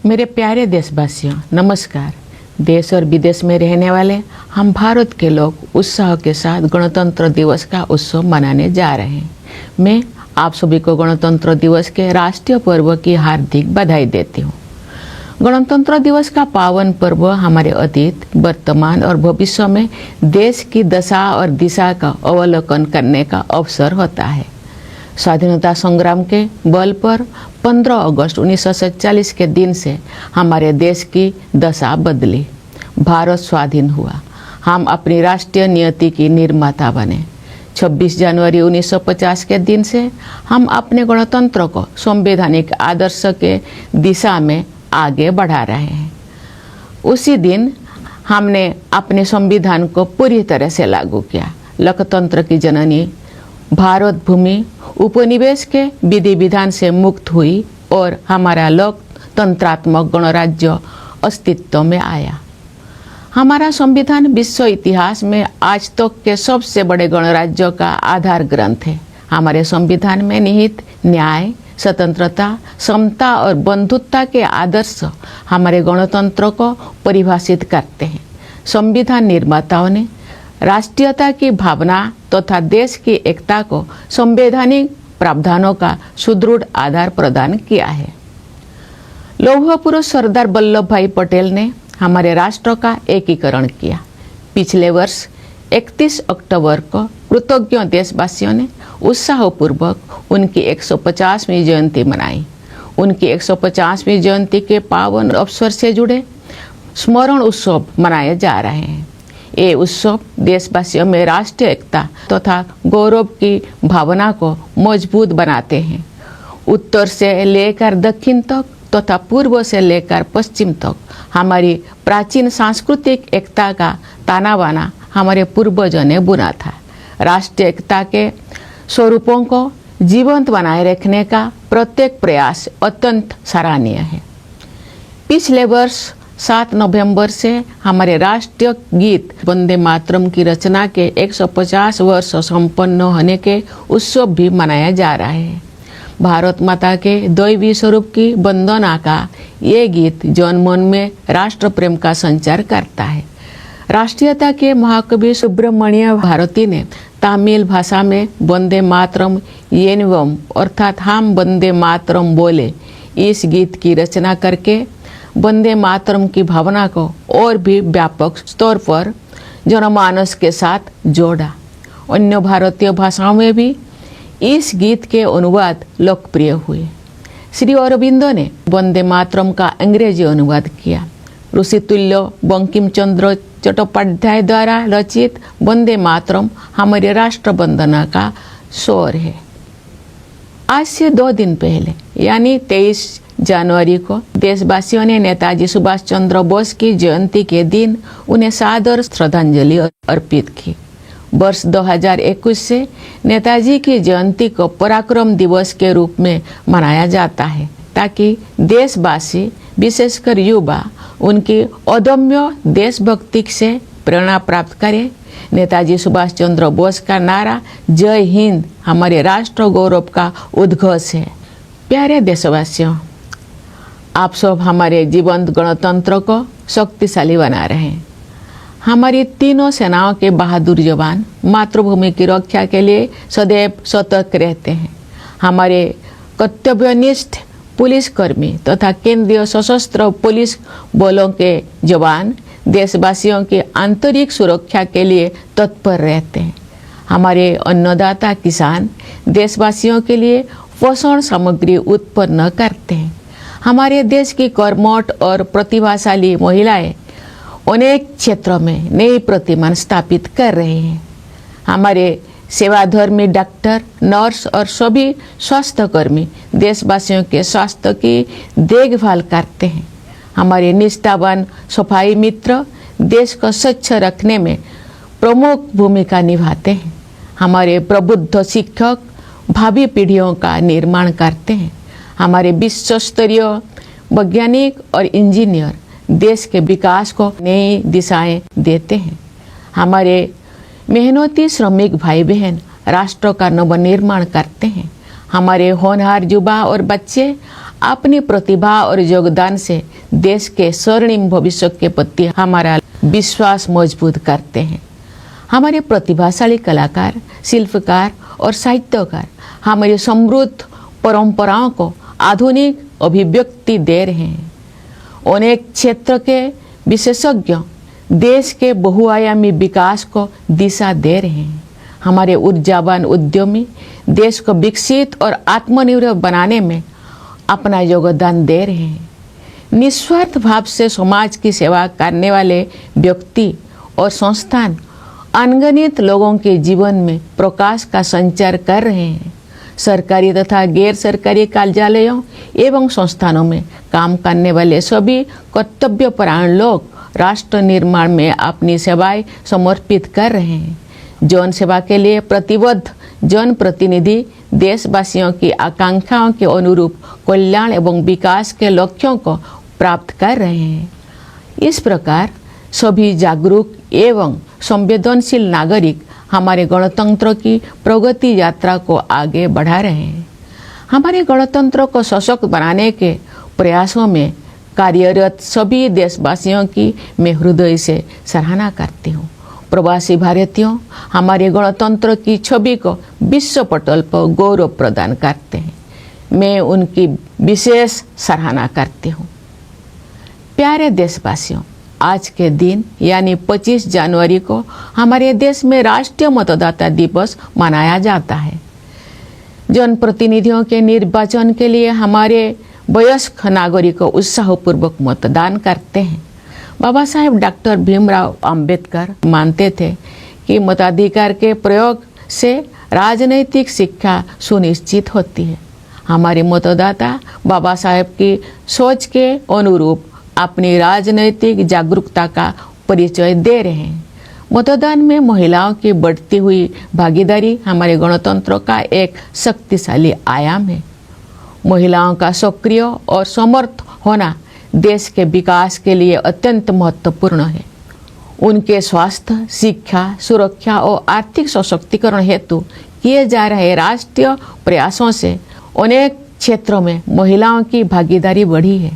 मेरे प्यारे देशवासियों, नमस्कार। देश और विदेश में रहने वाले हम भारत के लोग उत्साह के साथ गणतंत्र दिवस का उत्सव मनाने जा रहे हैं। मैं आप सभी को गणतंत्र दिवस के राष्ट्रीय पर्व की हार्दिक बधाई देती हूँ। गणतंत्र दिवस का पावन पर्व हमारे अतीत, वर्तमान और भविष्य में देश की दशा और दिशा का अवलोकन करने का अवसर होता है। स्वाधीनता संग्राम के बल पर 15 अगस्त 1947 के दिन से हमारे देश की दशा बदली। भारत स्वाधीन हुआ। हम अपनी राष्ट्रीय नियति की निर्माता बने। 26 जनवरी 1950 के दिन से हम अपने गणतंत्र को संवैधानिक आदर्श के दिशा में आगे बढ़ा रहे हैं। उसी दिन हमने अपने संविधान को पूरी तरह से लागू किया। लोकतंत्र की जननी भारत भूमि उपनिवेश के विधि विधान से मुक्त हुई और हमारा लोकतंत्रात्मक गणराज्य अस्तित्व में आया। हमारा संविधान विश्व इतिहास में आज तक के सबसे बड़े गणराज्यों का आधार ग्रंथ है। हमारे संविधान में निहित न्याय, स्वतंत्रता, समता और बंधुत्व के आदर्श हमारे गणतंत्र को परिभाषित करते हैं। संविधान निर्माताओं ने राष्ट्रीयता की भावना तथा देश की एकता को संवैधानिक प्रावधानों का सुदृढ़ आधार प्रदान किया है। लौह पुरुष सरदार वल्लभ भाई पटेल ने हमारे राष्ट्र का एकीकरण किया। पिछले वर्ष 31 अक्टूबर को कृतज्ञ देशवासियों ने उत्साहपूर्वक उनकी 150वीं जयंती मनाई। उनकी 150वीं जयंती के पावन अवसर से जुड़े स्मरण उत्सव मनाए जा रहे हैं। ये उत्सव देशवासियों में राष्ट्रीय एकता तथा गौरव की भावना को मजबूत बनाते हैं। उत्तर से लेकर दक्षिण तक तथा पूर्व से लेकर पश्चिम तक हमारी प्राचीन सांस्कृतिक एकता का ताना बाना हमारे पूर्वजों ने बुना था। राष्ट्रीय एकता के स्वरूपों को जीवंत बनाए रखने का प्रत्येक प्रयास अत्यंत सराहनीय है। पिछले वर्ष 7 नवंबर से हमारे राष्ट्रीय गीत वंदे मातरम की रचना के 150 वर्ष संपन्न होने के उत्सव भी मनाया जा रहा है। भारत माता के दैवी स्वरूप की वंदना का ये गीत जनमन में राष्ट्र प्रेम का संचार करता है। राष्ट्रीयता के महाकवि सुब्रमण्य भारती ने तमिल भाषा में वंदे मातरम येनवम अर्थात हम वंदे मातरम बोले इस गीत की रचना करके वंदे मातरम की भावना को और भी व्यापक स्तर पर जनमानस के साथ जोड़ा। अन्य भारतीय भाषाओं में भी इस गीत के अनुवाद लोकप्रिय हुए। श्री अरविंदो ने वंदे मातरम का अंग्रेजी अनुवाद किया। ऋषितुल्य बंकिम चंद्र चट्टोपाध्याय द्वारा रचित वंदे मातरम हमारे राष्ट्र वंदना का स्वर है। आज से 2 दिन पहले यानी 23 जनवरी को देशवासियों ने नेताजी सुभाष चंद्र बोस की जयंती के दिन उन्हें सादर श्रद्धांजलि अर्पित की। वर्ष 2021 से नेताजी की जयंती को पराक्रम दिवस के रूप में मनाया जाता है ताकि देशवासी विशेषकर युवा उनकी अदम्य देशभक्ति से प्रेरणा प्राप्त करें। नेताजी सुभाष चंद्र बोस का नारा जय हिंद हमारे राष्ट्र गौरव का उद्घोष है। प्यारे देशवासियों, आप सब हमारे जीवंत गणतंत्र को शक्तिशाली बना रहे हैं। हमारी तीनों सेनाओं के बहादुर जवान मातृभूमि की रक्षा के लिए सदैव सतर्क रहते हैं। हमारे कर्तव्यनिष्ठ पुलिसकर्मी तथा केंद्रीय सशस्त्र पुलिस बलों के जवान देशवासियों की आंतरिक सुरक्षा के लिए तत्पर रहते हैं। हमारे अन्नदाता किसान देशवासियों के लिए पोषण सामग्री उत्पन्न करते हैं। हमारे देश की कर्मठ और प्रतिभाशाली महिलाएं अनेक क्षेत्रों में नई प्रतिमान स्थापित कर रहे हैं। हमारे सेवाधर्मी डॉक्टर, नर्स और सभी स्वास्थ्यकर्मी देशवासियों के स्वास्थ्य की देखभाल करते हैं। हमारे निष्ठावान सफाई मित्र देश को स्वच्छ रखने में प्रमुख भूमिका निभाते हैं। हमारे प्रबुद्ध शिक्षक भावी पीढ़ियों का निर्माण करते हैं। हमारे विश्व स्तरीय वैज्ञानिक और इंजीनियर देश के विकास को नई दिशाएं देते हैं। हमारे मेहनती श्रमिक भाई बहन राष्ट्र का नवनिर्माण करते हैं। हमारे होनहार युवा और बच्चे अपनी प्रतिभा और योगदान से देश के स्वर्णिम भविष्य के प्रति हमारा विश्वास मजबूत करते हैं। हमारे प्रतिभाशाली कलाकार, शिल्पकार और साहित्यकार हमारी समृद्ध परंपराओं को आधुनिक अभिव्यक्ति दे रहे हैं। अनेक क्षेत्र के विशेषज्ञ देश के बहुआयामी विकास को दिशा दे रहे हैं। हमारे ऊर्जावान उद्यमी देश को विकसित और आत्मनिर्भर बनाने में अपना योगदान दे रहे हैं। निस्वार्थ भाव से समाज की सेवा करने वाले व्यक्ति और संस्थान अनगिनत लोगों के जीवन में प्रकाश का संचार कर रहे हैं। सरकारी तथा गैर सरकारी कार्यालयों एवं संस्थानों में काम करने वाले सभी कर्तव्यपरायण लोग राष्ट्र निर्माण में अपनी सेवाएं समर्पित कर रहे हैं। जन सेवा के लिए प्रतिबद्ध जनप्रतिनिधि देशवासियों की आकांक्षाओं के अनुरूप कल्याण एवं विकास के लक्ष्यों को प्राप्त कर रहे हैं। इस प्रकार सभी जागरूक एवं संवेदनशील नागरिक हमारे गणतंत्र की प्रगति यात्रा को आगे बढ़ा रहे हैं। हमारे गणतंत्र को सशक्त बनाने के प्रयासों में कार्यरत सभी देशवासियों की मैं हृदय से सराहना करती हूँ। प्रवासी भारतीयों हमारे गणतंत्र की छवि को विश्व पटल पर गौरव प्रदान करते हैं। मैं उनकी विशेष सराहना करती हूँ। प्यारे देशवासियों, आज के दिन यानी 25 जनवरी को हमारे देश में राष्ट्रीय मतदाता दिवस मनाया जाता है। जनप्रतिनिधियों के निर्वाचन के लिए हमारे वयस्क नागरिक उत्साहपूर्वक मतदान करते हैं। बाबा साहेब डॉक्टर भीमराव अंबेडकर मानते थे कि मताधिकार के प्रयोग से राजनैतिक शिक्षा सुनिश्चित होती है। हमारे मतदाता बाबा साहेब की सोच के अनुरूप अपनी राजनैतिक जागरूकता का परिचय दे रहे हैं। मतदान में महिलाओं की बढ़ती हुई भागीदारी हमारे गणतंत्र का एक शक्तिशाली आयाम है। महिलाओं का सक्रिय और समर्थ होना देश के विकास के लिए अत्यंत महत्वपूर्ण है। उनके स्वास्थ्य, शिक्षा, सुरक्षा और आर्थिक सशक्तिकरण हेतु किए जा रहे राष्ट्रीय प्रयासों से अनेक क्षेत्रों में महिलाओं की भागीदारी बढ़ी है।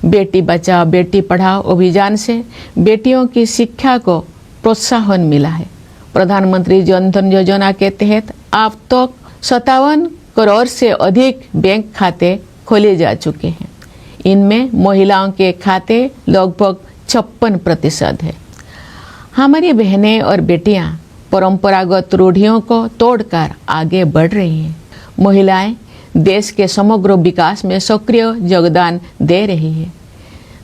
बेटी बचाओ बेटी पढ़ाओ अभियान से बेटियों की शिक्षा को प्रोत्साहन मिला है। प्रधानमंत्री जन धन योजना के तहत अब तक 57 करोड़ से अधिक बैंक खाते खोले जा चुके हैं। इनमें महिलाओं के खाते लगभग 56% है। हमारी बहनें और बेटियां परंपरागत रूढ़ियों को तोड़कर आगे बढ़ रही हैं। महिलाएं देश के समग्र विकास में सक्रिय योगदान दे रही है।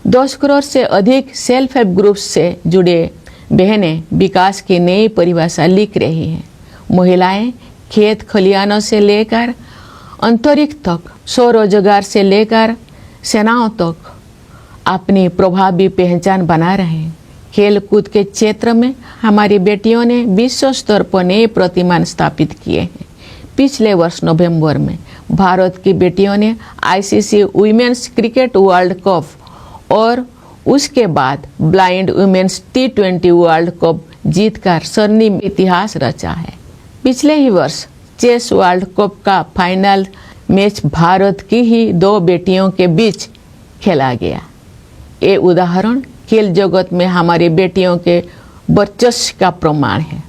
10 करोड़ से अधिक सेल्फ हेल्प ग्रुप से जुड़े बहनें विकास की नई परिभाषा लिख रही हैं। महिलाएं खेत खलिहानों से लेकर अंतरिक्ष तक, स्वरोजगार से लेकर सेनाओं तक अपनी प्रभावी पहचान बना रहे हैं। खेल कूद के क्षेत्र में हमारी बेटियों ने विश्व स्तर पर नए प्रतिमान स्थापित किए हैं। पिछले वर्ष नवंबर में भारत की बेटियों ने ICC women's cricket world cup और उसके बाद blind women's T20 world cup जीतकर स्वर्णिम इतिहास रचा है। पिछले ही वर्ष चेस वर्ल्ड कप का फाइनल मैच भारत की ही 2 बेटियों के बीच खेला गया। ये उदाहरण खेल जगत में हमारी बेटियों के वर्चस्व का प्रमाण है।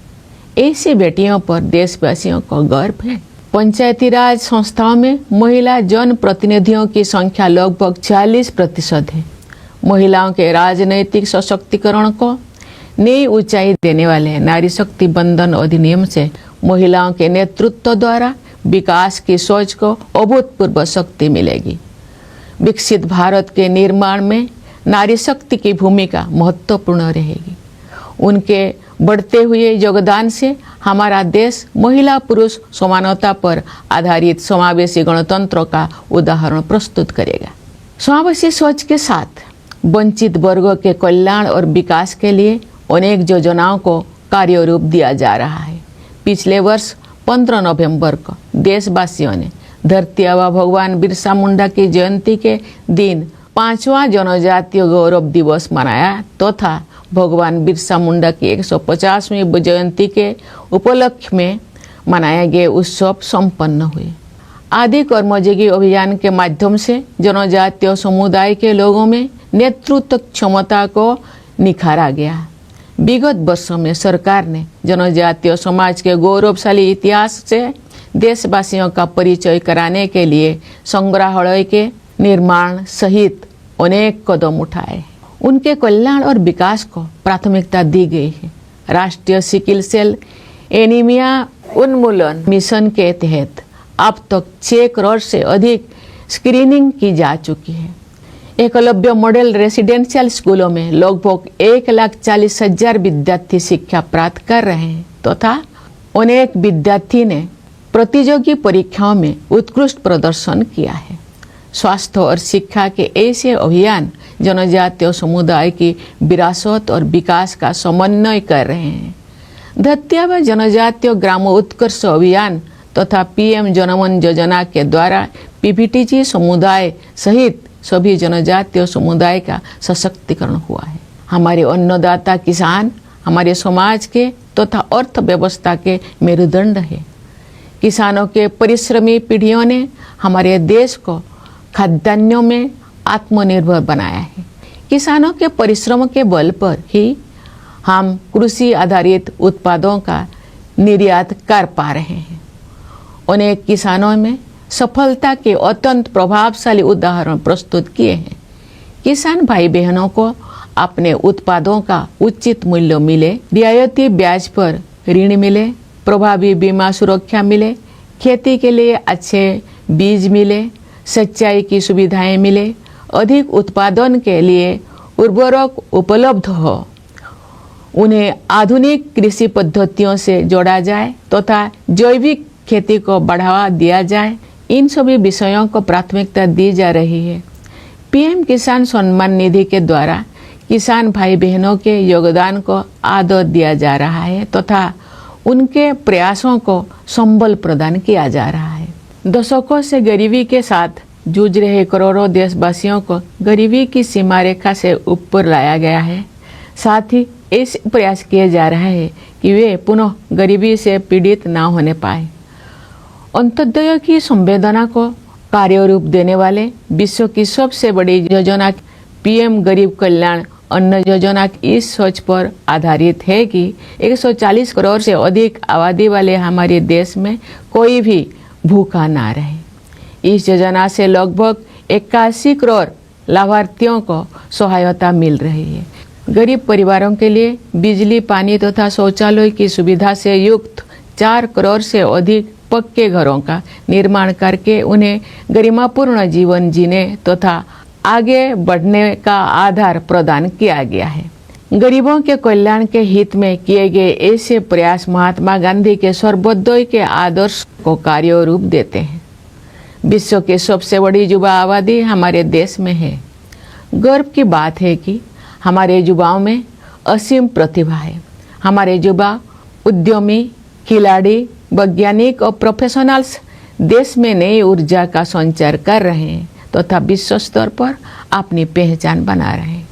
ऐसी बेटियों पर देशवासियों को गर्व है। पंचायती राज संस्थाओं में महिला जन प्रतिनिधियों की संख्या लगभग 40% है। महिलाओं के राजनैतिक सशक्तिकरण को नई ऊंचाई देने वाले नारी शक्ति बंधन अधिनियम से महिलाओं के नेतृत्व द्वारा विकास की सोच को अभूतपूर्व शक्ति मिलेगी। विकसित भारत के निर्माण में नारी शक्ति की भूमिका महत्वपूर्ण रहेगी। उनके बढ़ते हुए योगदान से हमारा देश महिला पुरुष समानता पर आधारित समावेशी गणतंत्र का उदाहरण प्रस्तुत करेगा। समावेशी सोच के साथ वंचित वर्गों के कल्याण और विकास के लिए अनेक योजनाओं को कार्यरूप दिया जा रहा है। पिछले वर्ष 15 नवंबर को देशवासियों ने धरती आबा भगवान बिरसा मुंडा की जयंती के दिन 5वां जनजातीय गौरव दिवस मनाया तथा भगवान बिरसा मुंडा की 150वीं जयंती के उपलक्ष्य में मनाए गए उत्सव संपन्न हुए। आदि कर्मयोगी अभियान के माध्यम से जनजातीय समुदाय के लोगों में नेतृत्व क्षमता को निखारा गया। विगत वर्षों में सरकार ने जनजातीय समाज के गौरवशाली इतिहास से देशवासियों का परिचय कराने के लिए संग्रहालय के निर्माण सहित अनेक कदम उठाए। उनके कल्याण और विकास को प्राथमिकता दी गई है। राष्ट्रीय सिकल सेल एनीमिया उन्मूलन मिशन के तहत अब तक 6 करोड़ से अधिक स्क्रीनिंग की जा चुकी है। एकलव्य मॉडल रेसिडेंशियल स्कूलों में लगभग 1,40,000 विद्यार्थी शिक्षा प्राप्त कर रहे हैं तथा अनेक विद्यार्थी ने प्रतियोगी परीक्षाओं में उत्कृष्ट प्रदर्शन किया है। स्वास्थ्य और शिक्षा के ऐसे अभियान जनजातीय समुदाय की विरासत और विकास का समन्वय कर रहे हैं। धत्या व जनजातीय ग्राम उत्कर्ष अभियान तथा पीएम जनमन योजना के द्वारा पीपीटीजी समुदाय सहित सभी जनजातीय समुदाय का सशक्तिकरण हुआ है। हमारे अन्नदाता किसान हमारे समाज के तथा अर्थव्यवस्था के मेरुदंड है। किसानों के परिश्रमी पीढ़ियों ने हमारे देश को खाद्यान्नों में आत्मनिर्भर बनाया है। किसानों के परिश्रम के बल पर ही हम कृषि आधारित उत्पादों का निर्यात कर पा रहे हैं। अनेक किसानों में सफलता के अत्यंत प्रभावशाली उदाहरण प्रस्तुत किए हैं। किसान भाई बहनों को अपने उत्पादों का उचित मूल्य मिले, रियायती ब्याज पर ऋण मिले, प्रभावी बीमा सुरक्षा मिले, खेती के लिए अच्छे बीज मिले, सिंचाई की सुविधाएं मिले, अधिक उत्पादन के लिए उर्वरक उपलब्ध हो, उन्हें आधुनिक कृषि पद्धतियों से जोड़ा जाए तथा जैविक खेती को बढ़ावा दिया जाए। इन सभी विषयों को प्राथमिकता दी जा रही है। पीएम किसान सम्मान निधि के द्वारा किसान भाई बहनों के योगदान को आदर दिया जा रहा है तथा उनके प्रयासों को संबल प्रदान किया जा रहा है। दशकों से गरीबी के साथ जूझ रहे करोड़ों देशवासियों को गरीबी की सीमा रेखा से ऊपर लाया गया है। साथ ही ऐसे प्रयास किए जा रहे हैं कि वे पुनः गरीबी से पीड़ित ना होने पाए। अंत्योदय की संवेदना को कार्य रूप देने वाले विश्व की सबसे बड़ी योजना पीएम गरीब कल्याण अन्न योजना इस सोच पर आधारित है कि 140 करोड़ से अधिक आबादी वाले हमारे देश में कोई भी भूखा ना रहे। इस योजना से लगभग 81 करोड़ लाभार्थियों को सहायता मिल रही है। गरीब परिवारों के लिए बिजली, पानी तथा शौचालय की सुविधा से युक्त 4 करोड़ से अधिक पक्के घरों का निर्माण करके उन्हें गरिमापूर्ण जीवन जीने तथा आगे बढ़ने का आधार प्रदान किया गया है। गरीबों के कल्याण के हित में किए गए ऐसे प्रयास महात्मा गांधी के सर्वोदय के आदर्श को कार्य रूप देते हैं। विश्व की सबसे बड़ी युवा आबादी हमारे देश में है। गर्व की बात है कि हमारे युवाओं में असीम प्रतिभा है। हमारे युवा उद्यमी, खिलाड़ी, वैज्ञानिक और प्रोफेशनल्स देश में नई ऊर्जा का संचार कर रहे हैं तथा विश्व स्तर पर अपनी पहचान बना रहे हैं।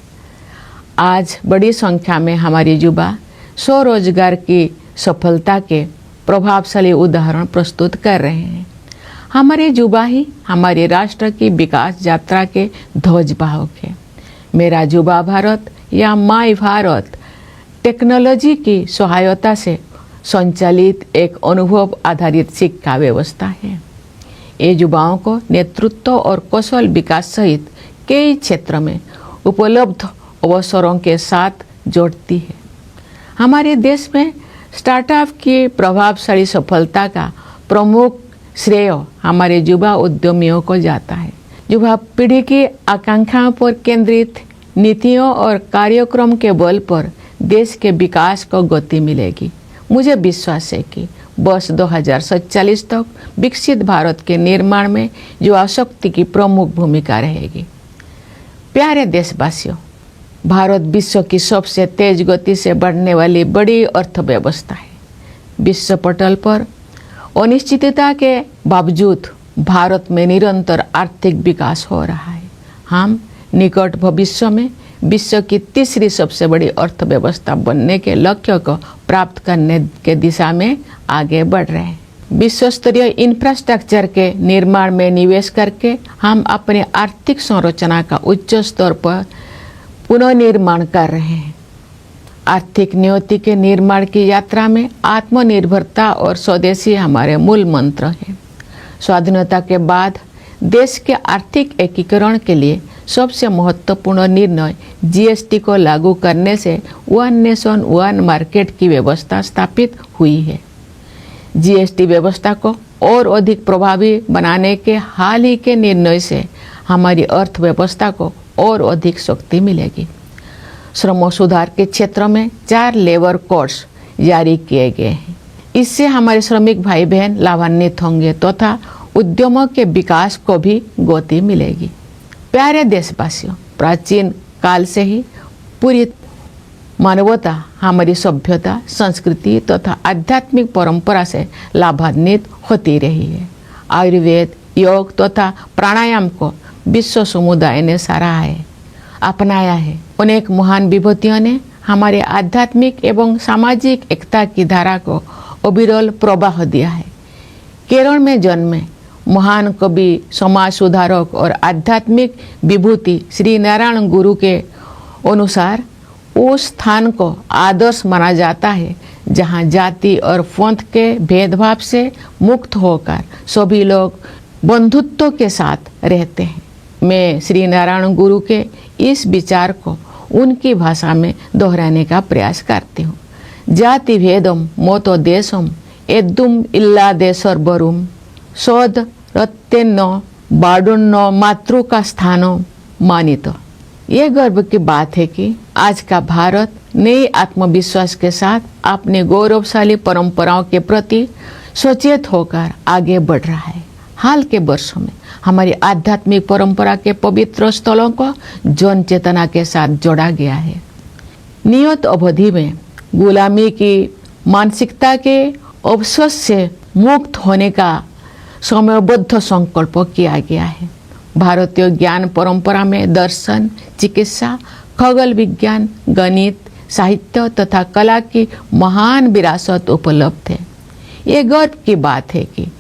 आज बड़ी संख्या में हमारे युवा स्वरोजगार की सफलता के प्रभावशाली उदाहरण प्रस्तुत कर रहे हैं। हमारे युवा ही हमारे राष्ट्र की विकास यात्रा के ध्वजवाहक है। मेरा युवा भारत या माई भारत टेक्नोलॉजी की सहायता से संचालित एक अनुभव आधारित शिक्षा व्यवस्था है। ये युवाओं को नेतृत्व और कौशल विकास सहित कई क्षेत्र में उपलब्ध अवसरों के साथ जोड़ती है। हमारे देश में स्टार्टअप की प्रभावशाली सफलता का प्रमुख श्रेय हमारे युवा उद्यमियों को जाता है। युवा पीढ़ी की आकांक्षाओं पर केंद्रित नीतियों और कार्यक्रम के बल पर देश के विकास को गति मिलेगी। मुझे विश्वास है कि वर्ष 2047 तक विकसित भारत के निर्माण में युवा शक्ति की प्रमुख भूमिका रहेगी। प्यारे देशवासियों, भारत विश्व की सबसे तेज गति से बढ़ने वाली बड़ी अर्थव्यवस्था है। विश्व पटल पर अनिश्चितता के बावजूद भारत में निरंतर आर्थिक विकास हो रहा है। हम निकट भविष्य में विश्व की तीसरी सबसे बड़ी अर्थव्यवस्था बनने के लक्ष्य को प्राप्त करने के दिशा में आगे बढ़ रहे हैं। विश्व स्तरीय इंफ्रास्ट्रक्चर के निर्माण में निवेश करके हम अपने आर्थिक संरचना का उच्च स्तर पर पुनर्निर्माण कर रहे हैं। आर्थिक नियति के निर्माण की यात्रा में आत्मनिर्भरता और स्वदेशी हमारे मूल मंत्र हैं। स्वाधीनता के बाद देश के आर्थिक एकीकरण के लिए सबसे महत्वपूर्ण निर्णय जीएसटी को लागू करने से वन नेशन वन मार्केट की व्यवस्था स्थापित हुई है। जीएसटी व्यवस्था को और अधिक प्रभावी बनाने के हाल ही के निर्णय से हमारी अर्थव्यवस्था को और अधिक शक्ति मिलेगी। श्रम सुधार के क्षेत्र में 4 लेबर कोड्स जारी किए गए हैं। इससे हमारे श्रमिक भाई बहन लाभान्वित होंगे तथा उद्यमों के विकास को भी गति मिलेगी। प्यारे देशवासियों, प्राचीन काल से ही पूरी मानवता हमारी सभ्यता, संस्कृति तथा आध्यात्मिक परंपरा से लाभान्वित होती रही है। आयुर्वेद, योग तथा प्राणायाम को विश्व समुदाय ने सराहा है, अपनाया है। अनेक महान विभूतियों ने हमारे आध्यात्मिक एवं सामाजिक एकता की धारा को अविरल प्रवाह दिया है। केरल में जन्मे महान कवि, समाज सुधारक और आध्यात्मिक विभूति श्री नारायण गुरु के अनुसार उस स्थान को आदर्श माना जाता है जहां जाति और पंथ के भेदभाव से मुक्त होकर सभी लोग बंधुत्व के साथ रहते हैं। मैं श्री नारायण गुरु के इस विचार को उनकी भाषा में दोहराने का प्रयास करती हूँ। जाति भेदम मोतो देशम एदुम इल्ला देशर बरुम सौद रत्तेन्न बाडुन्न मातृ का स्थानो मानित। ये गर्व की बात है कि आज का भारत नए आत्मविश्वास के साथ अपने गौरवशाली परंपराओं के प्रति सचेत होकर आगे बढ़ रहा है। हाल के वर्षों में हमारी आध्यात्मिक परंपरा के पवित्र स्थलों को जन चेतना के साथ जोड़ा गया है। नियत अवधि में गुलामी की मानसिकता के अवशोष से मुक्त होने का समयबद्ध संकल्प किया गया है। भारतीय ज्ञान परंपरा में दर्शन, चिकित्सा, खगोल विज्ञान, गणित, साहित्य तथा कला की महान विरासत उपलब्ध है। ये गर्व की बात है कि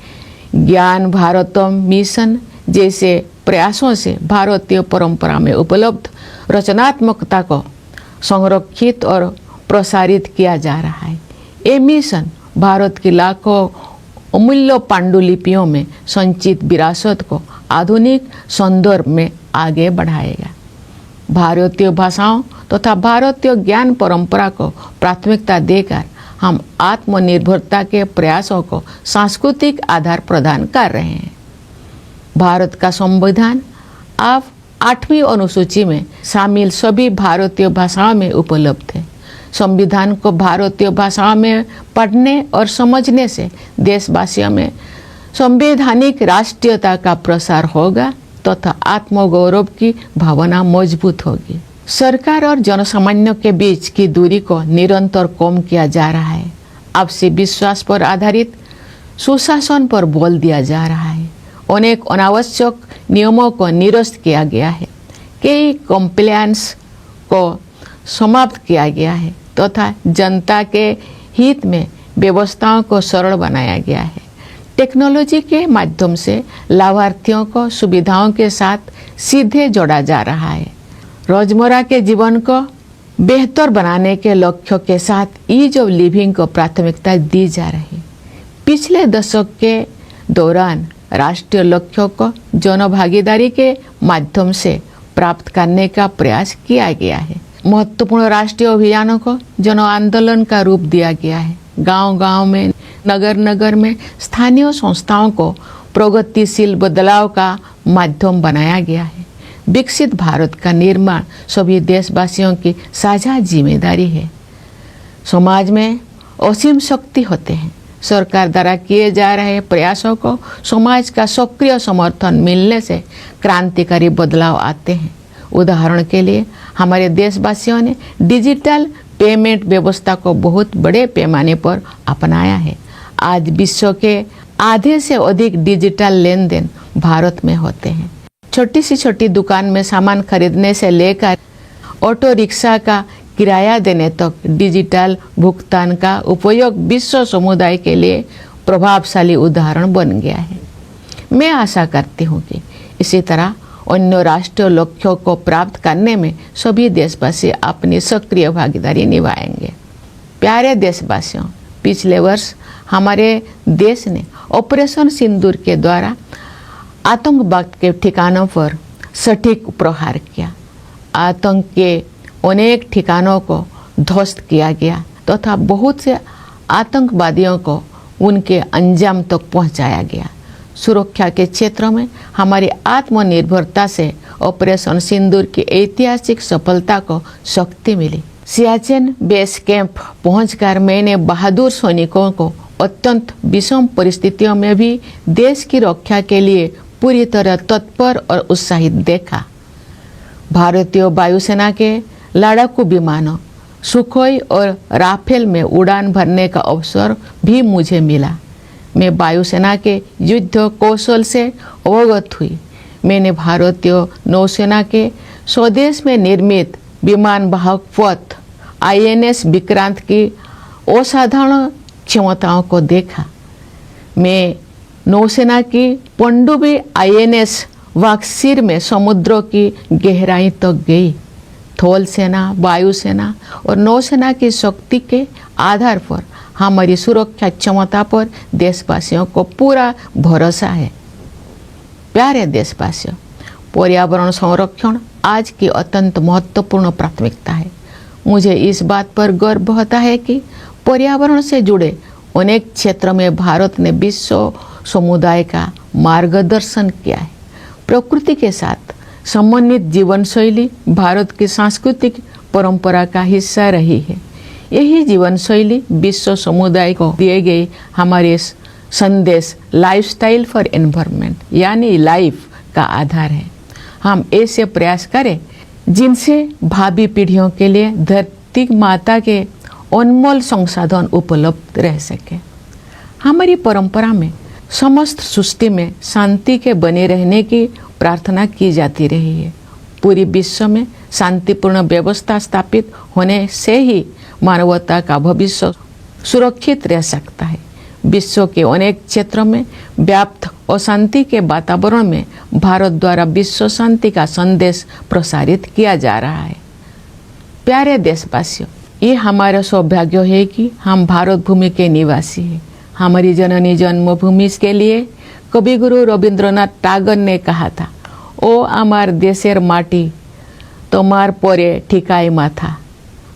ज्ञान भारतम मिशन जैसे प्रयासों से भारतीय परंपरा में उपलब्ध रचनात्मकता को संरक्षित और प्रसारित किया जा रहा है। ये मिशन भारत की लाखों अमूल्य पांडुलिपियों में संचित विरासत को आधुनिक संदर्भ में आगे बढ़ाएगा। भारतीय भाषाओं तथा भारतीय ज्ञान परंपरा को प्राथमिकता देकर हम आत्मनिर्भरता के प्रयासों को सांस्कृतिक आधार प्रदान कर रहे हैं। भारत का संविधान अब 8वीं अनुसूची में शामिल सभी भारतीय भाषाओं में उपलब्ध है। संविधान को भारतीय भाषाओं में पढ़ने और समझने से देशवासियों में संवैधानिक राष्ट्रीयता का प्रसार होगा तथा आत्मगौरव की भावना मजबूत होगी। सरकार और जनसामान्य के बीच की दूरी को निरंतर कम किया जा रहा है। आपसी विश्वास पर आधारित सुशासन पर बल दिया जा रहा है। अनेक अनावश्यक नियमों को निरस्त किया गया है। कई कंप्लायंस को समाप्त किया गया है तथा जनता के हित में व्यवस्थाओं को सरल बनाया गया है। टेक्नोलॉजी के माध्यम से लाभार्थियों को सुविधाओं के साथ सीधे जोड़ा जा रहा है। रोजमर्रा के जीवन को बेहतर बनाने के लक्ष्यों के साथ ईज ऑफ लिविंग को प्राथमिकता दी जा रही है। पिछले दशक के दौरान राष्ट्रीय लक्ष्यों को जन भागीदारी के माध्यम से प्राप्त करने का प्रयास किया गया है। महत्वपूर्ण राष्ट्रीय अभियानों को जन आंदोलन का रूप दिया गया है। गांव-गांव में, नगर-नगर में स्थानीय संस्थाओं को प्रगतिशील बदलाव का माध्यम बनाया गया है। विकसित भारत का निर्माण सभी देशवासियों की साझा जिम्मेदारी है। समाज में असीम शक्ति होते हैं। सरकार द्वारा किए जा रहे प्रयासों को समाज का सक्रिय समर्थन मिलने से क्रांतिकारी बदलाव आते हैं। उदाहरण के लिए हमारे देशवासियों ने डिजिटल पेमेंट व्यवस्था को बहुत बड़े पैमाने पर अपनाया है। आज विश्व के आधे से अधिक डिजिटल लेन देन भारत में होते हैं। छोटी से छोटी दुकान में सामान खरीदने से लेकर ऑटो रिक्शा का किराया देने तक डिजिटल भुगतान का उपयोग विश्व समुदाय के लिए प्रभावशाली उदाहरण बन गया है। मैं आशा करती हूँ कि इसी तरह अन्य राष्ट्रीय लक्ष्यों को प्राप्त करने में सभी देशवासी अपनी सक्रिय भागीदारी निभाएंगे। प्यारे देशवासियों, पिछले वर्ष हमारे देश ने ऑपरेशन सिंदूर के द्वारा आतंकवाद के ठिकानों पर सटीक प्रहार किया। आतंक के अनेक ठिकानों को ध्वस्त किया गया तथा बहुत से आतंकवादियों को उनके अंजाम तक पहुंचाया गया। सुरक्षा के क्षेत्र में हमारी आत्मनिर्भरता से ऑपरेशन सिंदूर की ऐतिहासिक सफलता को शक्ति मिली। सियाचिन बेस कैंप पहुंचकर मैंने बहादुर सैनिकों को अत्यंत विषम परिस्थितियों में भी देश की रक्षा के लिए पूरी तरह तत्पर और उत्साहित देखा। भारतीय वायुसेना के लड़ाकू विमानों सुखोई और राफेल में उड़ान भरने का अवसर भी मुझे मिला। मैं वायुसेना के युद्ध कौशल से अवगत हुई। मैंने भारतीय नौसेना के स्वदेश में निर्मित विमान वाहक पथ INS विक्रांत की असाधारण क्षमताओं को देखा। मैं नौसेना की पनडुब्बी INS वाक्सीर में समुद्रों की गहराई तक गई। थल सेना, वायुसेना और नौसेना की शक्ति के आधार पर हमारी सुरक्षा क्षमता पर देशवासियों को पूरा भरोसा है। प्यारे देशवासियों, पर्यावरण संरक्षण आज की अत्यंत महत्वपूर्ण प्राथमिकता है। मुझे इस बात पर गर्व होता है कि पर्यावरण से जुड़े अनेक क्षेत्रों में भारत ने विश्व समुदाय का मार्गदर्शन किया है। प्रकृति के साथ समन्वित जीवन शैली भारत की सांस्कृतिक परंपरा का हिस्सा रही है। यही जीवन शैली विश्व समुदाय को दिए गए हमारे संदेश लाइफस्टाइल फॉर एनवायरनमेंट यानी लाइफ का आधार है। हम ऐसे प्रयास करें जिनसे भावी पीढ़ियों के लिए धरती माता के अनमोल संसाधन उपलब्ध रह सके। हमारी परंपरा में समस्त सृष्टि में शांति के बने रहने की प्रार्थना की जाती रही है। पूरी विश्व में शांतिपूर्ण व्यवस्था स्थापित होने से ही मानवता का भविष्य सुरक्षित रह सकता है। विश्व के अनेक क्षेत्रों में व्याप्त अशांति के वातावरण में भारत द्वारा विश्व शांति का संदेश प्रसारित किया जा रहा है। प्यारे देशवासियों, ये हमारा सौभाग्य है कि हम भारत भूमि के निवासी हैं। हमारी जननी जन्मभूमि के लिए कविगुरु रविंद्रनाथ टैगोर ने कहा था, ओ आमार देशेर माटी तोमार परे ठिकाई माथा,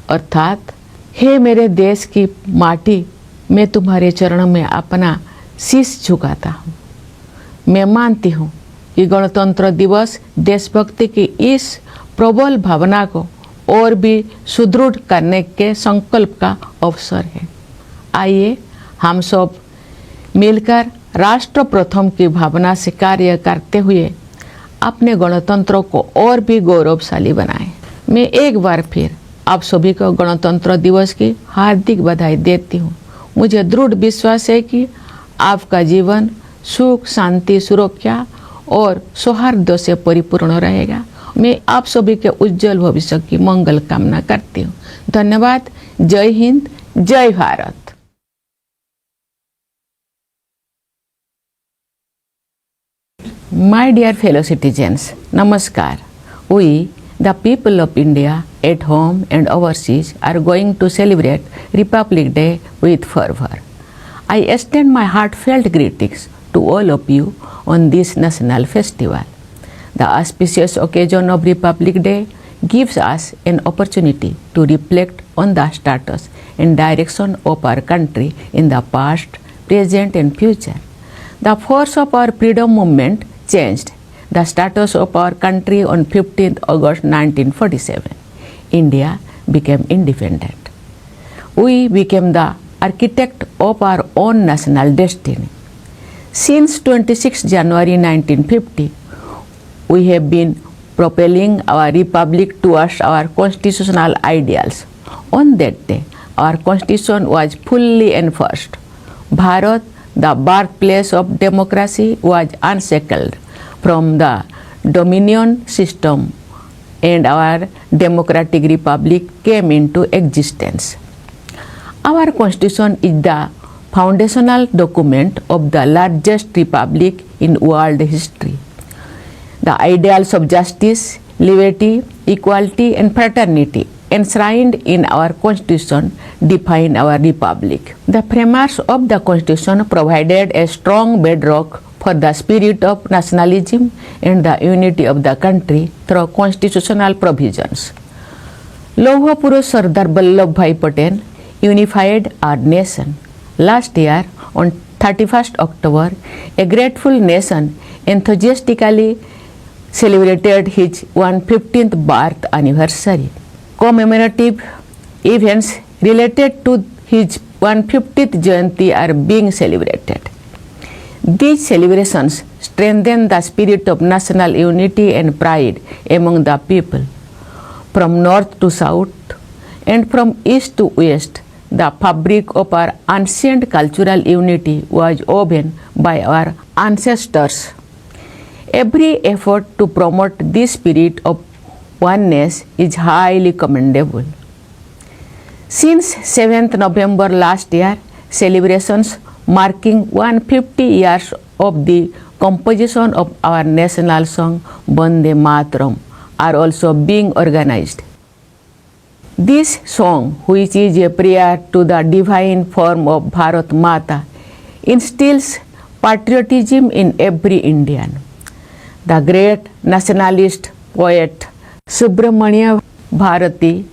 अर्थात हे मेरे देश की माटी, मैं तुम्हारे चरणों में अपना शीश झुकाता हूँ। मैं मानती हूँ कि गणतंत्र दिवस देशभक्ति की इस प्रबल भावना को और भी सुदृढ़ करने के संकल्प का अवसर है। आइए हम सब मिलकर राष्ट्र प्रथम की भावना से कार्य करते हुए अपने गणतंत्र को और भी गौरवशाली बनाएं। मैं एक बार फिर आप सभी को गणतंत्र दिवस की हार्दिक बधाई देती हूँ। मुझे दृढ़ विश्वास है कि आपका जीवन सुख, शांति, सुरक्षा और सौहार्द से परिपूर्ण रहेगा। मैं आप सभी के उज्जवल भविष्य की मंगल कामना करती हूँ। धन्यवाद। जय हिंद, जय Bharat. My dear fellow citizens, Namaskar. We, the people of India, at home and overseas, are going to celebrate Republic Day with fervor. I extend my heartfelt greetings to all of you on this national festival. The auspicious occasion of Republic Day gives us an opportunity to reflect on the status and direction of our country in the past, present and future. The force of our freedom movement changed the status of our country on 15th August 1947. India became independent. We became the architect of our own national destiny. Since 26 January 1950, we have been propelling our republic towards our constitutional ideals. On that day, our constitution was fully enforced. Bharat, the birthplace of democracy, was unshackled from the dominion system and our democratic republic came into existence. Our constitution is the foundational document of the largest republic in world history. The ideals of justice, liberty, equality, and fraternity enshrined in our Constitution define our republic. The framers of the Constitution provided a strong bedrock for the spirit of nationalism and the unity of the country through constitutional provisions. Lauha Purush Sardar Vallabhbhai Patel unified our nation. Last year, on 31st October, a grateful nation enthusiastically celebrated his 115th birth anniversary. Commemorative events related to his 150th Jayanti are being celebrated. These celebrations strengthen the spirit of national unity and pride among the people. From north to south and from east to west, the fabric of our ancient cultural unity was woven by our ancestors. Every effort to promote this spirit of oneness is highly commendable. Since 7th November last year, celebrations marking 150 years of the composition of our national song Vande Mataram are also being organized. This song, which is a prayer to the divine form of Bharat Mata, instills patriotism in every Indian. The great nationalist poet Subramanya Bharati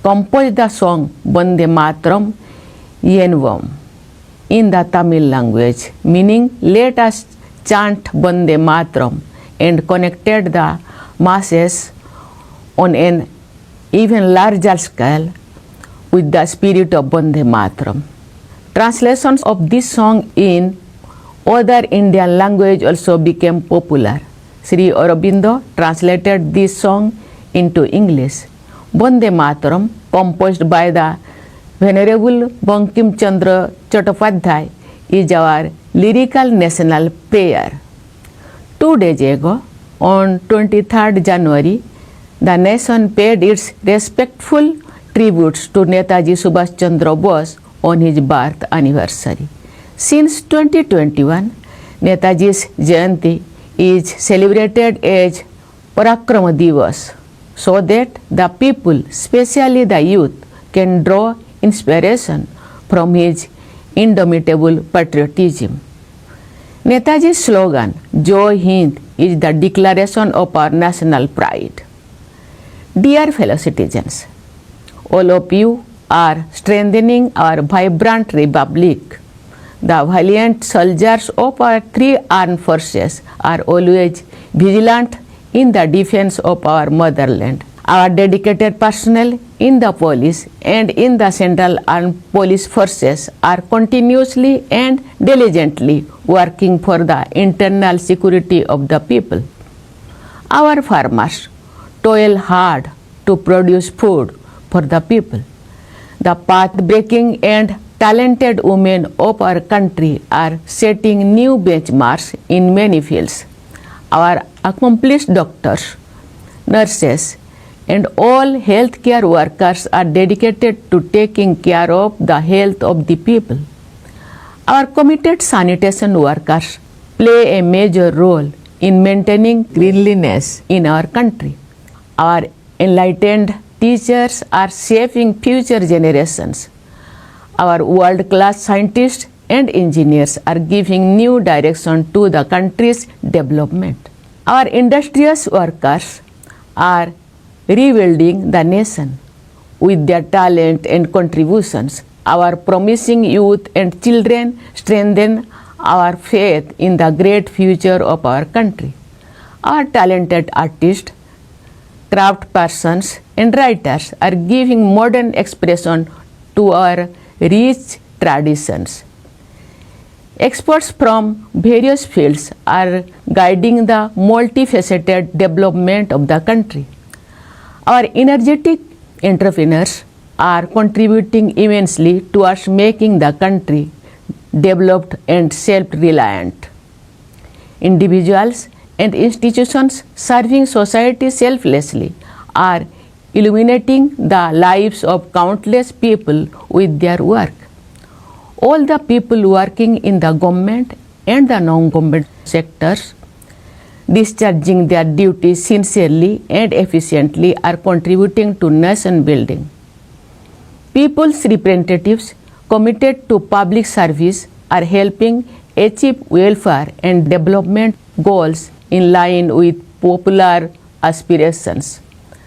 composed the song Vande Mataram Yenvam in the Tamil language, meaning let us chant Vande Mataram, and connected the masses on an even larger scale with the spirit of Vande Mataram. Translations of this song in other Indian language also became popular. Sri Aurobindo translated this song into English. Vande Mataram, composed by the Venerable Bankim Chandra Chattopadhyay, is our lyrical national prayer. 2 days ago, on 23rd January, the nation paid its respectful tributes to Netaji Subhash Chandra Bose on his birth anniversary. Since 2021, Netaji's Jayanti is celebrated as Parakrama Divas, so that the people, especially the youth, can draw inspiration from his indomitable patriotism. Netaji's slogan, Jai Hind, is the declaration of our national pride. Dear fellow citizens, all of you are strengthening our vibrant republic. The valiant soldiers of our 3 armed forces are always vigilant in the defense of our motherland. Our dedicated personnel in the police and in the Central Armed Police Forces are continuously and diligently working for the internal security of the people. Our farmers toil hard to produce food for the people. The path-breaking and talented women of our country are setting new benchmarks in many fields. Our accomplished doctors, nurses, and all healthcare workers are dedicated to taking care of the health of the people. Our committed sanitation workers play a major role in maintaining cleanliness in our country. Our enlightened teachers are shaping future generations. Our world-class scientists and engineers are giving new direction to the country's development. Our industrious workers are rebuilding the nation with their talent and contributions. Our promising youth and children strengthen our faith in the great future of our country. Our talented artists, craftspersons, and writers are giving modern expression to our rich traditions. Experts from various fields are guiding the multifaceted development of the country. Our energetic entrepreneurs are contributing immensely towards making the country developed and self-reliant. Individuals and institutions serving society selflessly are illuminating the lives of countless people with their work. All the people working in the government and the non-government sectors discharging their duties sincerely and efficiently are contributing to nation building. People's representatives committed to public service are helping achieve welfare and development goals in line with popular aspirations.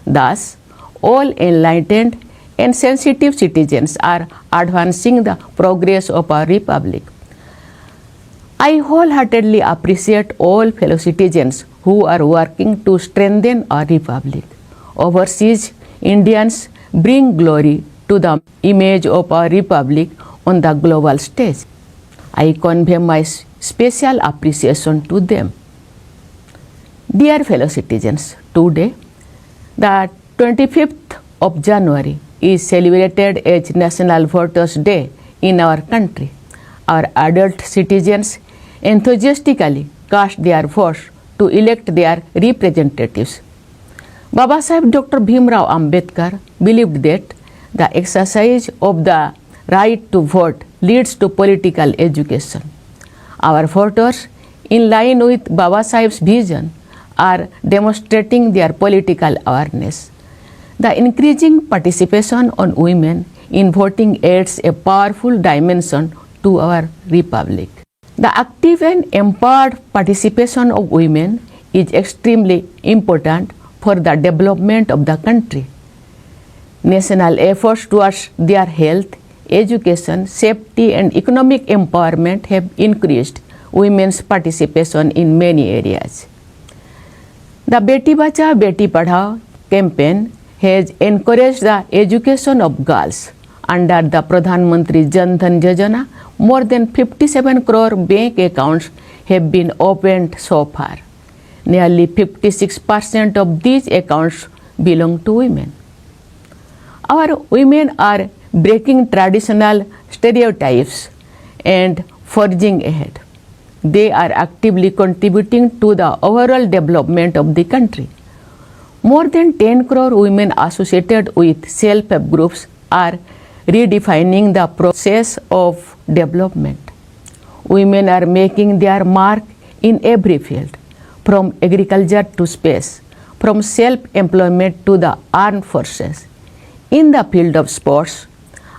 Thus, all enlightened and sensitive citizens are advancing the progress of our republic. I wholeheartedly appreciate all fellow citizens who are working to strengthen our republic. Overseas Indians bring glory to the image of our republic on the global stage. I convey my special appreciation to them. Dear fellow citizens, today, the 25th of January is celebrated as National Voters' Day in our country. Our adult citizens enthusiastically cast their votes to elect their representatives. Baba Saheb Dr. Bhimrao Ambedkar believed that the exercise of the right to vote leads to political education. Our voters, in line with Baba Saheb's vision, are demonstrating their political awareness. The increasing participation on women in voting adds a powerful dimension to our republic. The active and empowered participation of women is extremely important for the development of the country. National efforts towards their health, education, safety and economic empowerment have increased women's participation in many areas. The Beti Bachao Beti Padhao campaign has encouraged the education of girls. Under the Pradhan Mantri Jan Dhan Yojana, more than 57 crore bank accounts have been opened so far. Nearly 56% of these accounts belong to women. Our women are breaking traditional stereotypes and forging ahead. They are actively contributing to the overall development of the country. More than 10 crore women associated with self-help groups are redefining the process of development. Women are making their mark in every field, from agriculture to space, from self-employment to the armed forces. In the field of sports,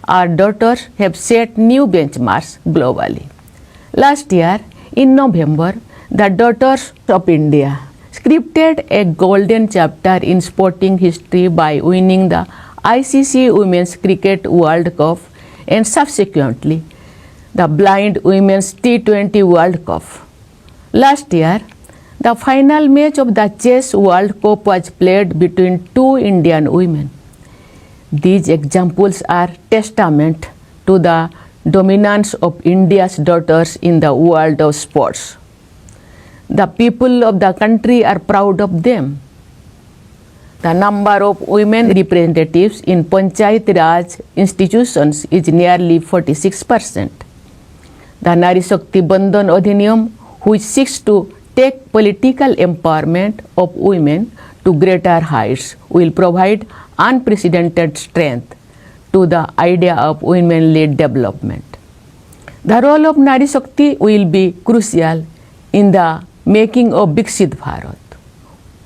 our daughters have set new benchmarks globally. Last year, in November, the Daughters of India scripted a golden chapter in sporting history by winning the ICC Women's Cricket World Cup and subsequently the Blind Women's T20 World Cup. Last year, the final match of the Chess World Cup was played between two Indian women. These examples are testament to the dominance of India's daughters in the world of sports. The people of the country are proud of them. The number of women representatives in Panchayat Raj institutions is nearly 46%. The Nari Shakti Bandhan Adhiniyam, which seeks to take political empowerment of women to greater heights, will provide unprecedented strength to the idea of women-led development. The role of Nari Shakti will be crucial in the making of Viksit Bharat.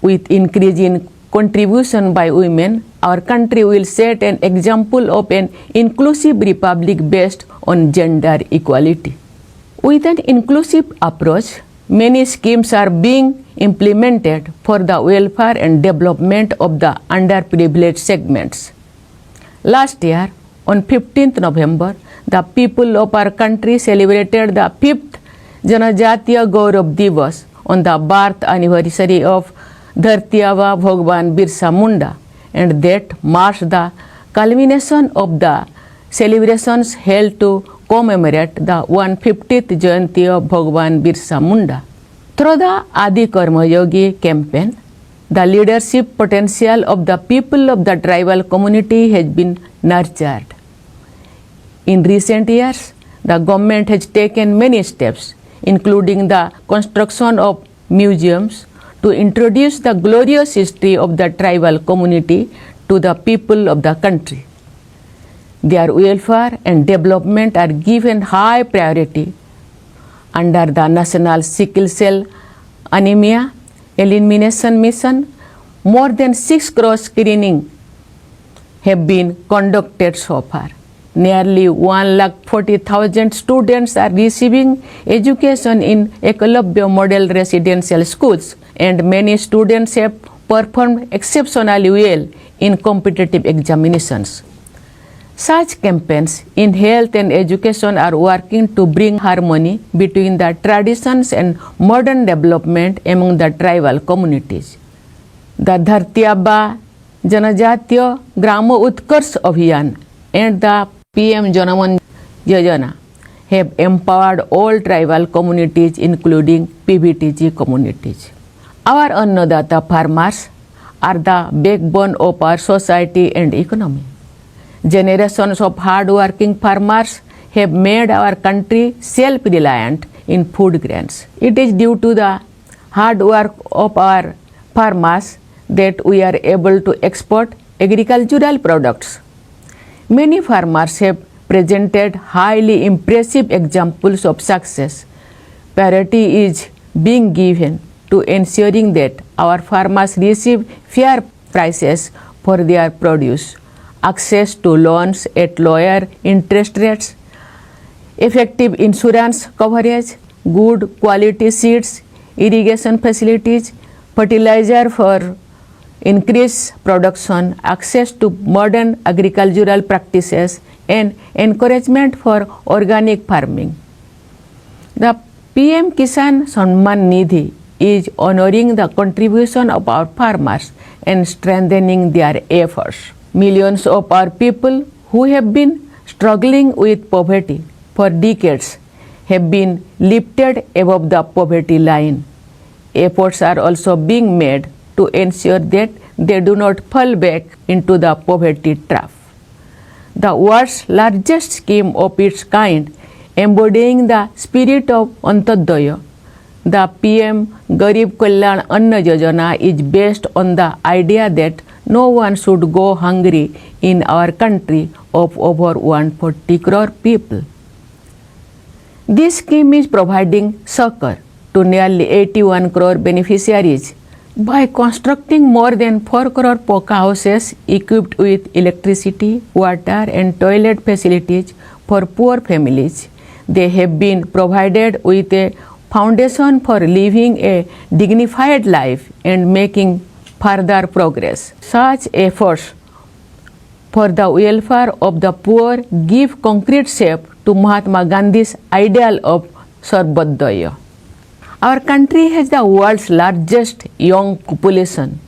With increasing contribution by women, our country will set an example of an inclusive republic based on gender equality. With an inclusive approach, many schemes are being implemented for the welfare and development of the underprivileged segments. Last year, on 15th November, the people of our country celebrated the 5th Janajatiya Gaurav Divas on the birth anniversary of Dharti Aba Bhagwan Birsa Munda, and that marks the culmination of the celebrations held to commemorate the 150th Jayanti of Bhagwan Birsa Munda. Through the Adi Karma Yogi campaign, the leadership potential of the people of the tribal community has been nurtured. In recent years, the government has taken many steps, including the construction of museums, to introduce the glorious history of the tribal community to the people of the country. Their welfare and development are given high priority under the National Sickle Cell Anemia Elimination Mission. More than 6 crore screening have been conducted so far. Nearly 140,000 students are receiving education in Eklavya Model Residential Schools, and many students have performed exceptionally well in competitive examinations. Such campaigns in health and education are working to bring harmony between the traditions and modern development among the tribal communities. The Dharti Aba Janajatiya Grama Utkarsh Abhiyan and the PM Janaman Yojana have empowered all tribal communities, including PBTG communities. Our Annadata farmers are the backbone of our society and economy. Generations of hard-working farmers have made our country self-reliant in food grains. It is due to the hard work of our farmers that we are able to export agricultural products. Many farmers have presented highly impressive examples of success. Priority is being given to ensuring that our farmers receive fair prices for their produce, access to loans at lower interest rates, effective insurance coverage, good quality seeds, irrigation facilities, fertilizer for increased production, access to modern agricultural practices, and encouragement for organic farming. The PM Kisan Samman Nidhi is honoring the contribution of our farmers and strengthening their efforts. Millions of our people who have been struggling with poverty for decades have been lifted above the poverty line. Efforts are also being made to ensure that they do not fall back into the poverty trap. The world's largest scheme of its kind, embodying the spirit of Antyodaya, the PM Garib Kalyan Anna Yojana, is based on the idea that no one should go hungry in our country of over 140 crore people. This scheme is providing succor to nearly 81 crore beneficiaries by constructing more than 4 crore Poka houses equipped with electricity, water, and toilet facilities for poor families. They have been provided with a foundation for living a dignified life and making further progress. Such efforts for the welfare of the poor give concrete shape to Mahatma Gandhi's ideal of Sarvodaya. Our country has the world's largest young population.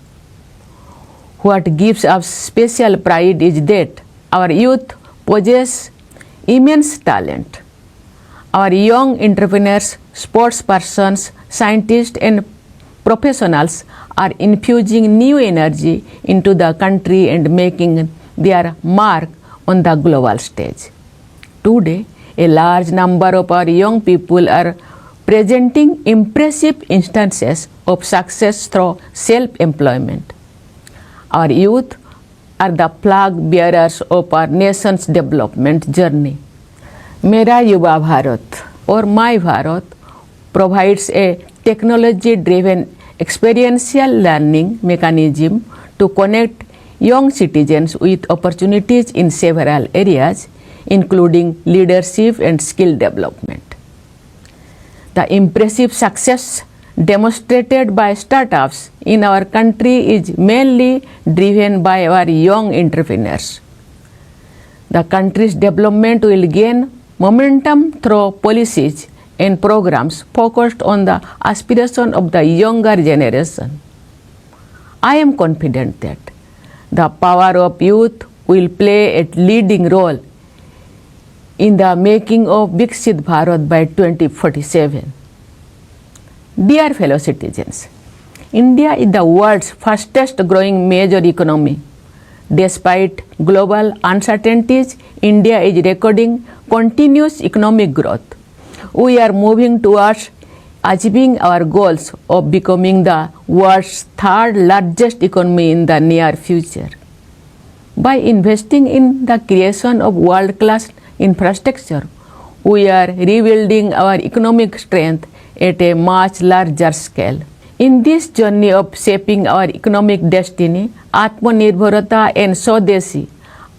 What gives us special pride is that our youth possess immense talent. Our young entrepreneurs, sports persons, scientists, and professionals are infusing new energy into the country and making their mark on the global stage. Today, a large number of our young people are presenting impressive instances of success through self-employment. Our youth are the flag bearers of our nation's development journey. Mera Yuva Bharat or My Bharat provides a technology-driven experiential learning mechanism to connect young citizens with opportunities in several areas, including leadership and skill development. The impressive success demonstrated by startups in our country is mainly driven by our young entrepreneurs. The country's development will gain momentum through policies and programs focused on the aspiration of the younger generation. I am confident that the power of youth will play a leading role in the making of Viksit Bharat by 2047. Dear fellow citizens, India is the world's fastest growing major economy. Despite global uncertainties, India is recording continuous economic growth. We are moving towards achieving our goals of becoming the world's third largest economy in the near future. By investing in the creation of world-class infrastructure, we are rebuilding our economic strength at a much larger scale. In this journey of shaping our economic destiny, Atmanirbharata and Swadeshi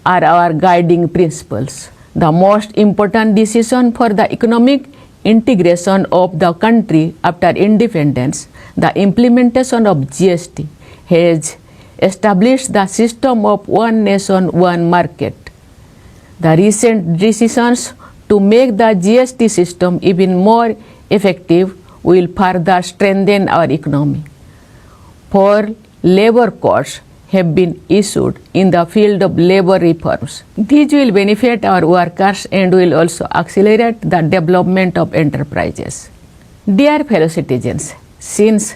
are our guiding principles. The most important decision for the economic integration of the country after independence, the implementation of GST, has established the system of one nation, one market. The recent decisions to make the GST system even more effective will further strengthen our economy. 4 labor codes have been issued in the field of labor reforms. These will benefit our workers and will also accelerate the development of enterprises. Dear fellow citizens, since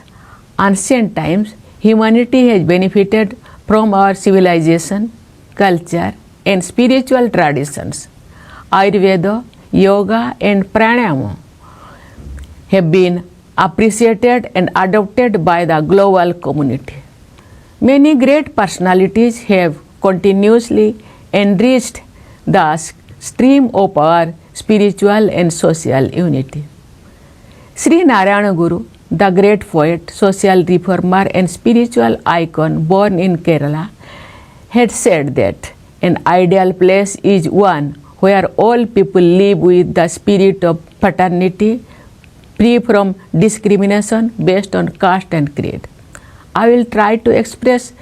ancient times, humanity has benefited from our civilization, culture, and spiritual traditions. Ayurveda, yoga, and pranayama have been appreciated and adopted by the global community. Many great personalities have continuously enriched the stream of our spiritual and social unity. Sri Narayana Guru, the great poet, social reformer, and spiritual icon born in Kerala, had said that an ideal place is one where all people live with the spirit of fraternity, free from discrimination based on caste and creed. I will try to express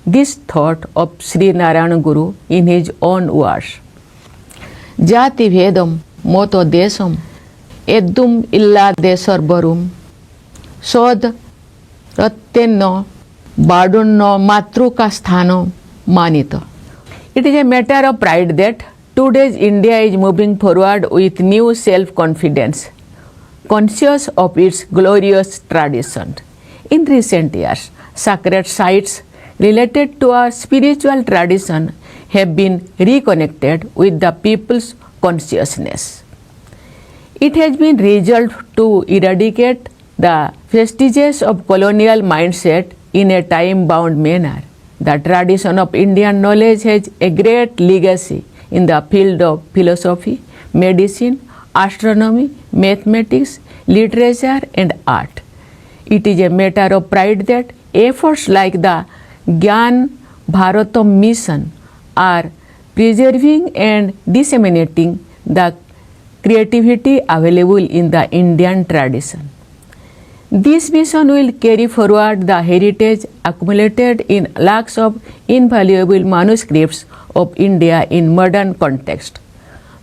this thought of Sri Narayana Guru in his own words. Jati Vedam Moto Desam Eddum Illa Desorbarum Sod Rattenno Badunno Matruka Sthano Manito. It is a matter of pride that today's India is moving forward with new self-confidence, conscious of its glorious tradition. In recent years, sacred sites related to our spiritual tradition have been reconnected with the people's consciousness. It has been resolved to eradicate the vestiges of colonial mindset in a time-bound manner. The tradition of Indian knowledge has a great legacy in the field of philosophy, medicine, astronomy, mathematics, literature, and art. It is a matter of pride that efforts like the Gyan Bharatam mission are preserving and disseminating the creativity available in the Indian tradition. This mission will carry forward the heritage accumulated in lakhs of invaluable manuscripts of India in modern context.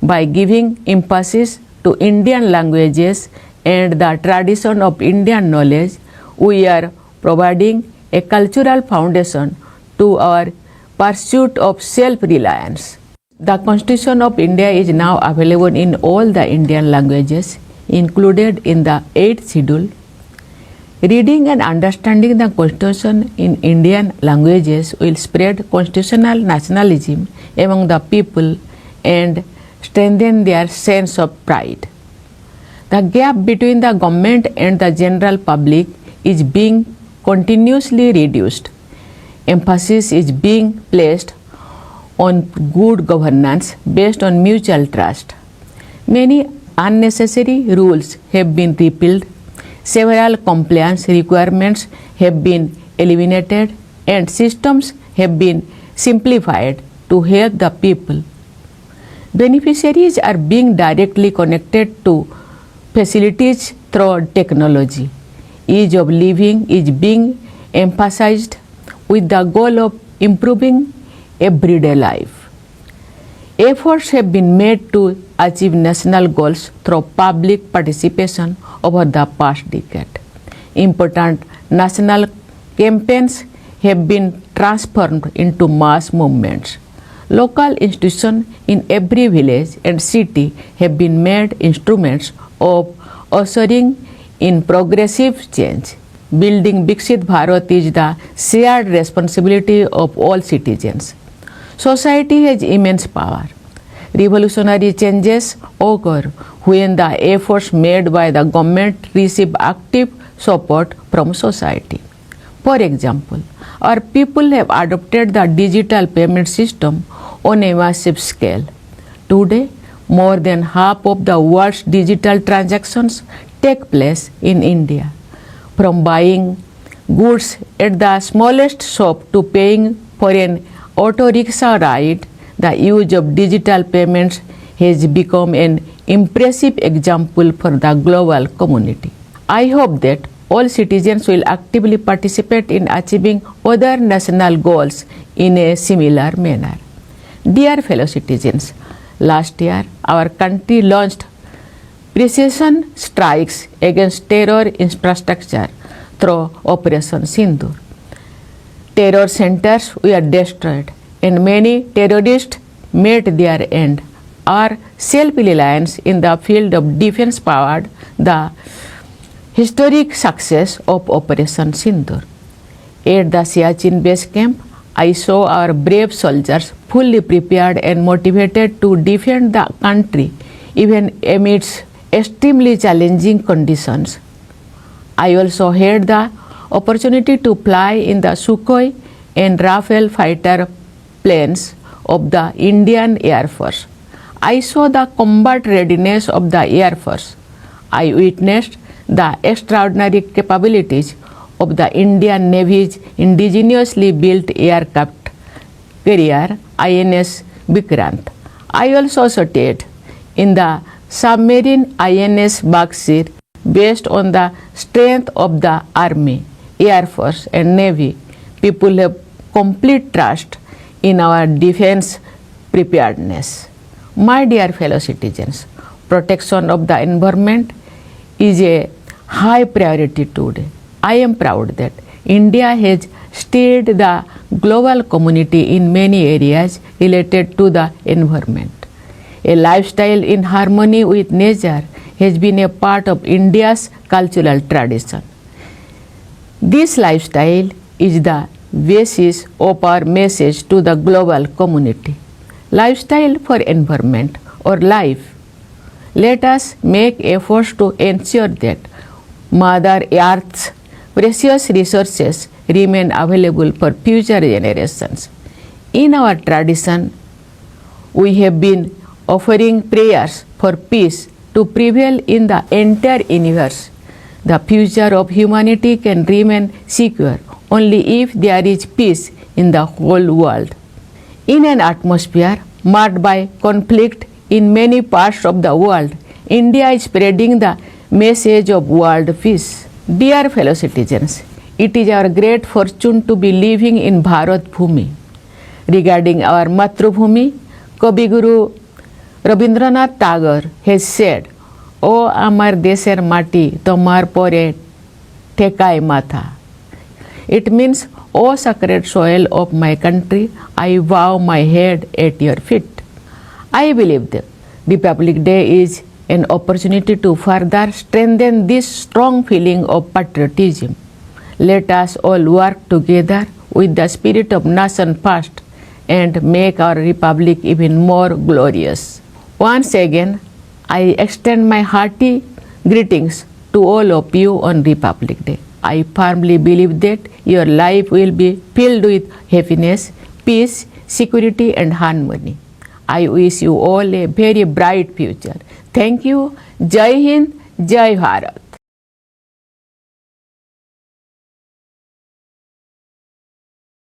By giving emphasis to Indian languages and the tradition of Indian knowledge, we are providing a cultural foundation to our pursuit of self-reliance. The Constitution of India is now available in all the Indian languages, included in the 8th schedule. Reading and understanding the Constitution in Indian languages will spread constitutional nationalism among the people and strengthen their sense of pride. The gap between the government and the general public is being continuously reduced. Emphasis is being placed on good governance based on mutual trust. Many unnecessary rules have been repealed, several compliance requirements have been eliminated, and systems have been simplified to help the people. Beneficiaries are being directly connected to facilities through technology. Ease of living is being emphasized with the goal of improving everyday life. Efforts have been made to achieve national goals through public participation over the past decade. Important national campaigns have been transformed into mass movements. Local institutions in every village and city have been made instruments of ushering in progressive change. Building Viksit Bharat is the shared responsibility of all citizens. Society has immense power. Revolutionary changes occur when the efforts made by the government receive active support from society. For example, our people have adopted the digital payment system on a massive scale. Today, more than half of the world's digital transactions take place in India. From buying goods at the smallest shop to paying for an auto rickshaw ride, the use of digital payments has become an impressive example for the global community. I hope that all citizens will actively participate in achieving other national goals in a similar manner. Dear fellow citizens, last year our country launched precision strikes against terror infrastructure through Operation Sindoor. Terror centers were destroyed and many terrorists met their end. Our self-reliance in the field of defense powered the historic success of Operation Sindoor. At the Siachen base camp, I saw our brave soldiers fully prepared and motivated to defend the country even amidst extremely challenging conditions. I also had the opportunity to fly in the Sukhoi and Rafale fighter planes of the Indian Air Force. I saw the combat readiness of the Air Force. I witnessed the extraordinary capabilities of the Indian Navy's indigenously built aircraft carrier INS Vikrant. I also studied in the submarine INS Bagsir based on the strength of the Army, Air Force and Navy. People have complete trust in our defense preparedness. My dear fellow citizens, protection of the environment is a high priority today. I am proud that India has steered the global community in many areas related to the environment. A lifestyle in harmony with nature has been a part of India's cultural tradition. This lifestyle is the basis of our message to the global community. Lifestyle for environment or life. Let us make efforts to ensure that Mother Earth's precious resources remain available for future generations. In our tradition, we have been offering prayers for peace to prevail in the entire universe. The future of humanity can remain secure only if there is peace in the whole world. In an atmosphere marked by conflict in many parts of the world, India is spreading the message of world peace. Dear fellow citizens, it is our great fortune to be living in Bharat Bhumi. Regarding our Matrubhumi, Kavi Guru Rabindranath Tagore has said, "O amar desher mati, tomar pore thekai matha." It means, "O sacred soil of my country, I bow my head at your feet." I believe that Republic Day is an opportunity to further strengthen this strong feeling of patriotism. Let us all work together with the spirit of nation first and make our republic even more glorious. Once again, I extend my hearty greetings to all of you on Republic Day. I firmly believe that your life will be filled with happiness, peace, security and harmony. I wish you all a very bright future. Thank you. Jai Hind, Jai Bharat.